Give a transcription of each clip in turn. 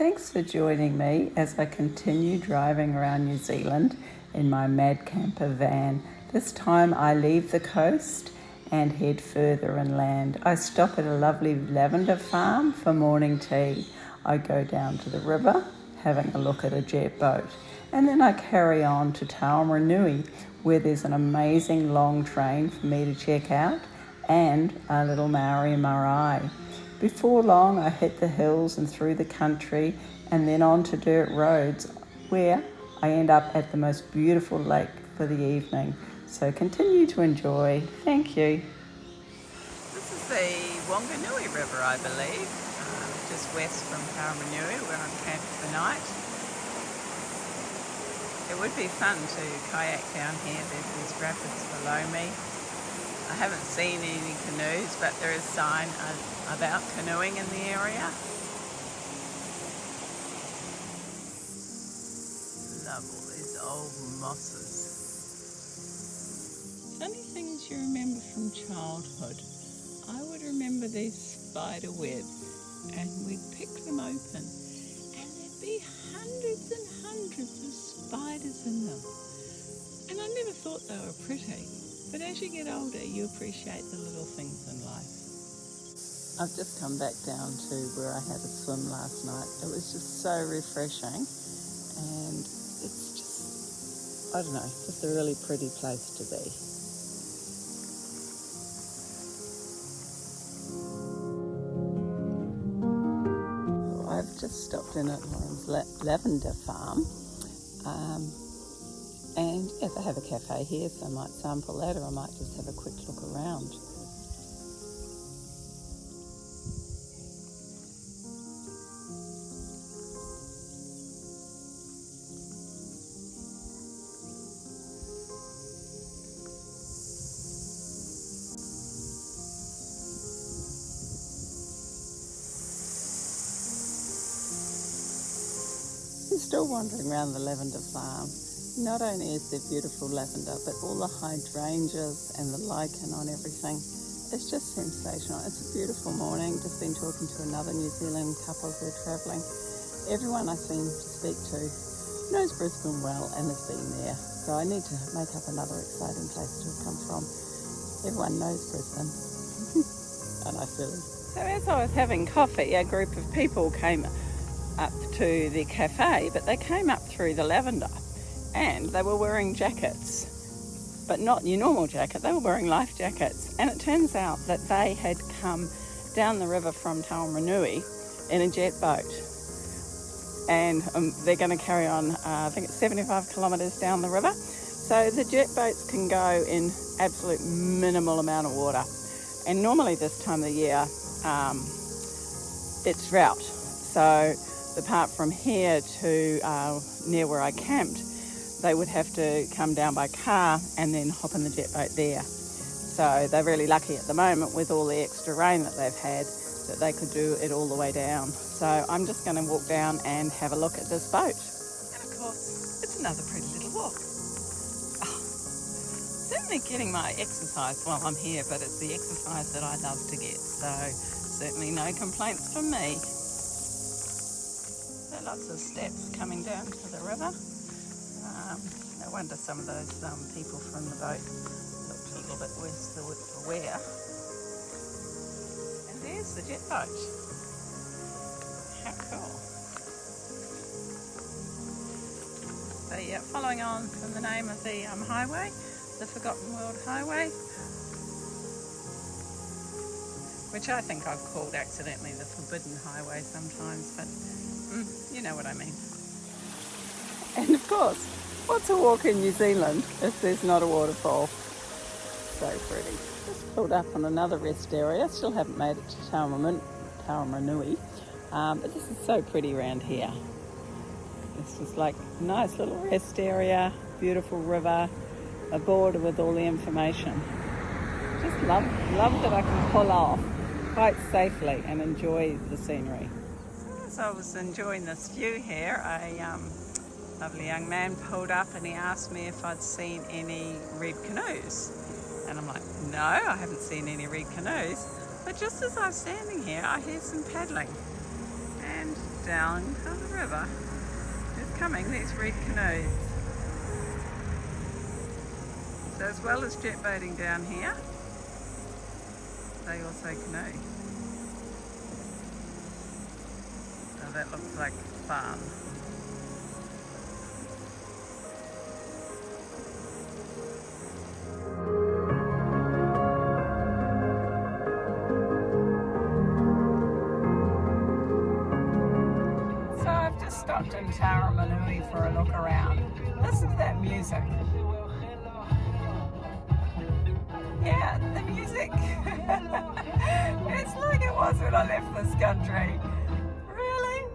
Thanks for joining me as I continue driving around New Zealand in my Mad Camper van. This time I leave the coast and head further inland. I stop at a lovely lavender farm for morning tea. I go down to the river, having a look at a jet boat, and then I carry on to Taumarunui, where there's an amazing long train for me to check out and a little Maori marae. Before long, I hit the hills and through the country and then onto dirt roads, where I end up at the most beautiful lake for the evening. So continue to enjoy. Thank you. This is the Wanganui River, I believe, just west from Taumarunui, where I'm camped for the night. It would be fun to kayak down here. There's these rapids below me. I haven't seen any canoes, but there is sign about canoeing in the area. Love all these old mosses. Funny things you remember from childhood. I would remember these spider webs, and we'd pick them open, and there'd be hundreds and hundreds of spiders in them. And I never thought they were pretty. But as you get older, you appreciate the little things in life. I've just come back down to where I had a swim last night. It was just so refreshing, and it's just, I don't know, just a really pretty place to be. I've just stopped in at Lauren's Lavender Farm. And yes, I have a cafe here, so I might sample that, or I might just have a quick look around. I'm still wandering around the lavender farm. Not only is there beautiful lavender, but all the hydrangeas and the lichen on everything. It's just sensational. It's a beautiful morning. Just been talking to another New Zealand couple who are travelling. Everyone I seem to speak to knows Brisbane well and has been there. So I need to make up another exciting place to come from. Everyone knows Brisbane. And I feel it. So as I was having coffee, a group of people came up to the cafe, but they came up through the lavender. And they were wearing jackets, but not your normal jacket. They were wearing life jackets. And it turns out that they had come down the river from Taumarunui in a jet boat. And they're going to carry on, I think it's 75 kilometres down the river. So the jet boats can go in absolute minimal amount of water. And normally this time of the year, it's drought. So apart from here to near where I camped, they would have to come down by car and then hop in the jet boat there. So they're really lucky at the moment with all the extra rain that they've had that they could do it all the way down. So I'm just going to walk down and have a look at this boat. And of course, it's another pretty little walk. Certainly getting my exercise while I'm here, but it's the exercise that I love to get. So certainly no complaints from me. There are lots of steps coming down to the river. No wonder some of those people from the boat looked a little bit worse aware. And there's the jet boat. How cool. So yeah, following on from the name of the highway, the Forgotten World Highway, which I think I've called accidentally the Forbidden Highway sometimes, but you know what I mean. And of course, what's a walk in New Zealand if there's not a waterfall? So pretty. Just pulled up on another rest area. Still haven't made it to Taumarunui. But this is so pretty around here. It's just like a nice little rest area, beautiful river, a board with all the information. Just love that I can pull off quite safely and enjoy the scenery. So as I was enjoying this view here, lovely young man pulled up and he asked me if I'd seen any red canoes. And I'm like, no, I haven't seen any red canoes. But just as I'm standing here, I hear some paddling. And down to the river. It's coming, these red canoes. So as well as jet boating down here, they also canoe. So that looks like fun. So I've just stopped in Taramanui for a look around. Listen to that music. Yeah, the music. It's like it was when I left this country. Really?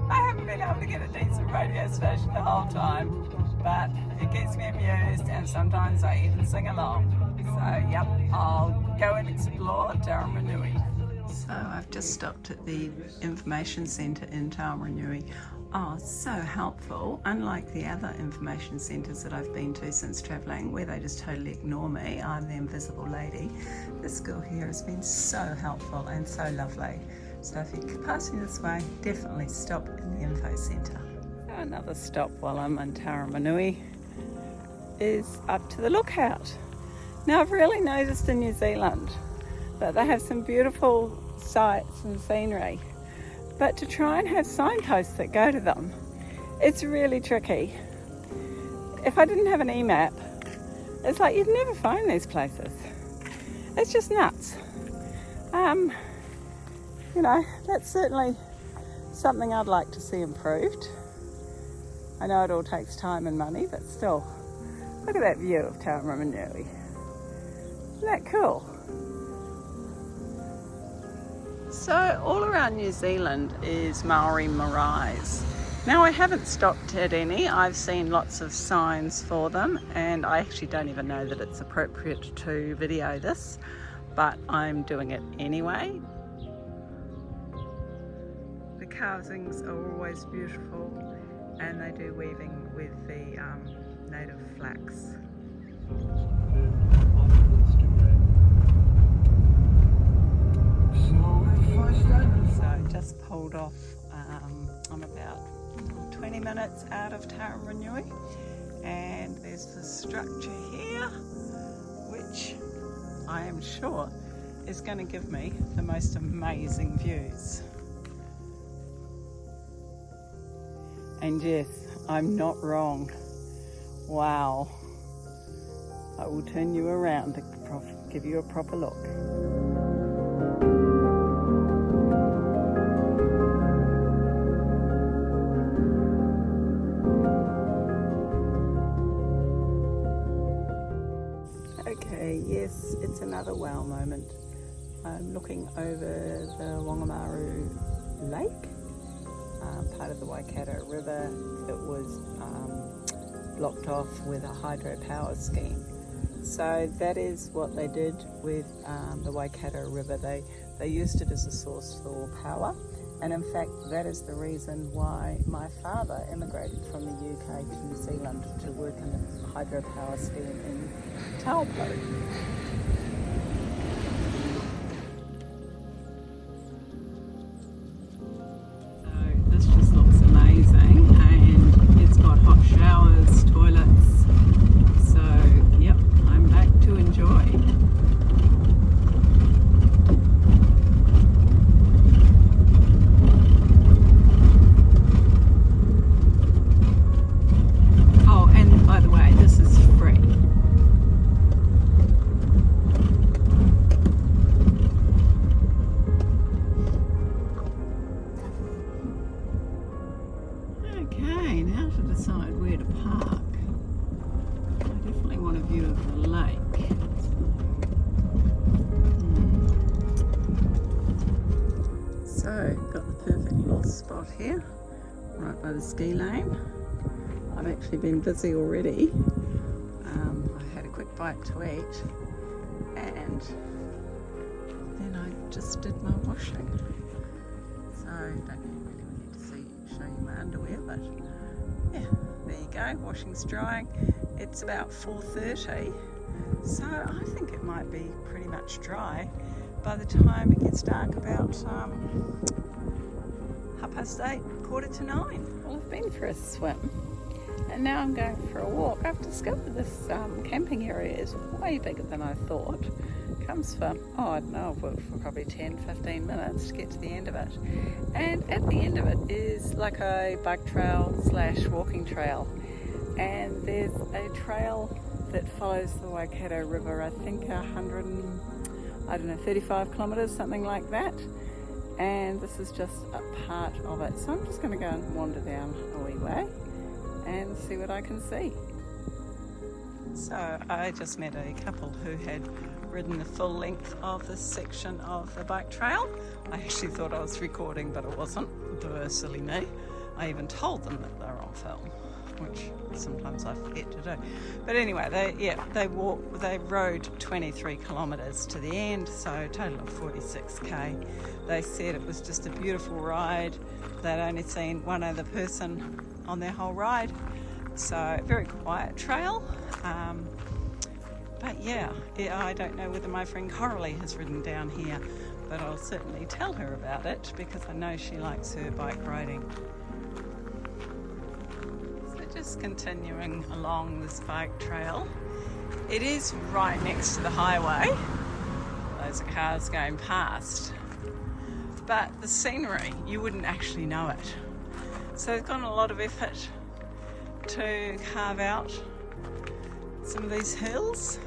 I haven't been able to get a decent radio station the whole time, but it gets me amused and sometimes I even sing along. So yep, I'll go and explore Taramanui. So I've just stopped at the information centre in Taramanui. Oh, so helpful. Unlike the other information centres that I've been to since travelling, where they just totally ignore me, I'm the invisible lady. This girl here has been so helpful and so lovely. So if you're passing this way, definitely stop in the info centre. Another stop while I'm in Taramanui is up to the lookout. Now I've really noticed in New Zealand that they have some beautiful sights and scenery, but to try and have signposts that go to them, it's really tricky. If I didn't have an e-map, it's like you'd never find these places. It's just nuts. You know, that's certainly something I'd like to see improved. I know it all takes time and money, but still, look at that view of Taramanui. Isn't that cool? So all around New Zealand is Maori maraes. Now I haven't stopped at any. I've seen lots of signs for them and I actually don't even know that it's appropriate to video this, but I'm doing it anyway. The carvings are always beautiful and they do weaving with the native flax. So I just pulled off, I'm about 20 minutes out of Taramanui and there's the structure here which I am sure is going to give me the most amazing views. And yes, I'm not wrong. Wow. I will turn you around to give you a proper look. Okay, yes, it's another wow moment. I'm looking over the Wangamaru Lake, part of the Waikato River that was blocked off with a hydropower scheme. So that is what they did with the Waikato River. They used it as a source for power, and in fact that is the reason why my father immigrated from the UK to New Zealand to work in the hydropower scheme in Taupo. This just looks amazing and it's got hot showers, toilets, so yep, I'm back to enjoy. Oh, and by the way, this is free. Okay, now to decide where to park. I definitely want a view of the lake. So, got the perfect little spot here, right by the ski lane. I've actually been busy already. I had a quick bite to eat and then I just did my washing. So, don't really need to show you my underwear, but yeah, there you go, washing's drying. It's about 4:30, so I think it might be pretty much dry by the time it gets dark, about 8:30, 8:45. Well, I've been for a swim and now I'm going for a walk. I've discovered this camping area is way bigger than I thought. It comes for, I don't know, for probably 10-15 minutes to get to the end of it. And at the end of it is like a bike trail / walking trail. And there's a trail that follows the Waikato River, I think 35 kilometres, something like that. And this is just a part of it. So I'm just going to go and wander down a wee way and see what I can see. So I just met a couple who had ridden the full length of this section of the bike trail. I actually thought I was recording, but it wasn't. Silly me. I even told them that they were on film, which sometimes I forget to do. But anyway, they rode 23 kilometres to the end, so a total of 46k. They said it was just a beautiful ride. They'd only seen one other person on their whole ride, so very quiet trail. But I don't know whether my friend Coralie has ridden down here, but I'll certainly tell her about it because I know she likes her bike riding. Just continuing along this bike trail. It is right next to the highway. Those are cars going past. But the scenery, you wouldn't actually know it. So they've gone a lot of effort to carve out some of these hills,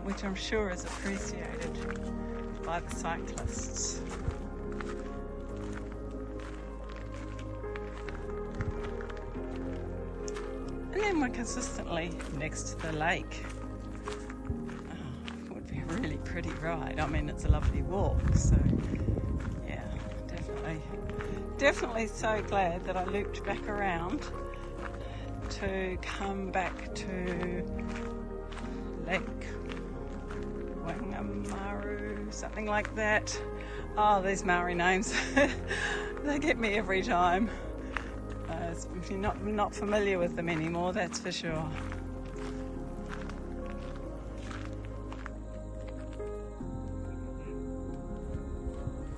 which I'm sure is appreciated by the cyclists. And then we're consistently next to the lake. It would be a really pretty ride. I mean, it's a lovely walk, so yeah, definitely so glad that I looped back around to come back to Lake Wangamaru, something like that. Oh, these Maori names, they get me every time. If you're not familiar with them anymore, that's for sure.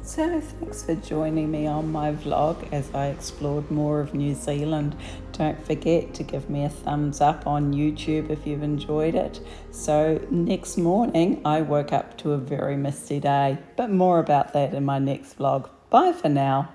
So thanks for joining me on my vlog as I explored more of New Zealand. Don't forget to give me a thumbs up on YouTube if you've enjoyed it. So next morning I woke up to a very misty day, but more about that in my next vlog. Bye for now.